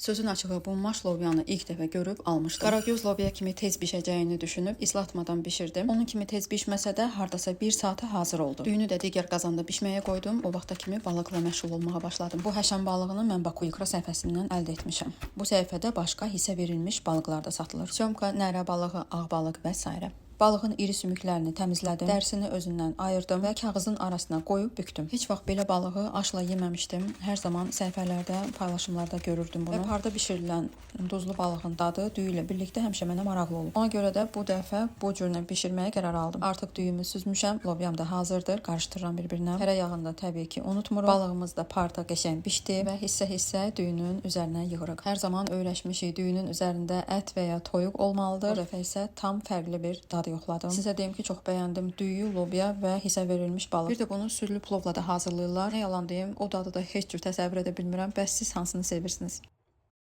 Sözün açığı bu maş lobyanı ilk dəfə görüb almışdım. Qaragöz lobya kimi tez bişəcəyini düşünüb islatmadan bişirdim. Onun kimi tez bişməsə də hardasa 1 saata hazır oldu. Düyünü də digər qazanda bişməyə qoydum. O vaxta kimi balıqla məşğul olmağa başladım. Bu həşan balığını mən Baku İkra səhifəsindən əldə etmişəm. Bu səhifədə başqa hissə verilmiş balıqlar da satılır. Sömka, nərə balığı, ağ balıq və s. Balığın iri sümüklərini təmizlədim, dərisini özündən ayırdım və kağızın arasına qoyub bükdüm. Heç vaxt belə balığı aşla yeməmişdim. Hər zaman səhifələrdə, paylaşımlarda görürdüm bunu. Və parda bişirilən duzlu balığın dadı düyü ilə birlikdə həmişə mənə maraqlı olub. Ona görə də bu dəfə bu cürlə bişirməyə qərar aldım. Artıq düyümü süzmüşəm, lobyam da hazırdır. Qarışdırıram bir-birinə. Tərəyağını da təbii ki unutmuram. Balığımız da parda qəşəng bişdi və hissə-hissə düyünün üzərinə yığırıq. Hər zaman öyrəşmişik düyünün üzərində ət və ya toyuq olmalıdır. Bu dəfə isə tam fərqli bir dadı yoxladım. Sizə deyim ki, çox bəyəndim. Düyü, lobya və hissə verilmiş balıq. Bir də bunu sürülü plovla da hazırlayırlar. Nə yalan deyim, o dadı da heç cür təsəvvür edə bilmirəm. Bəs siz hansını sevirsiniz?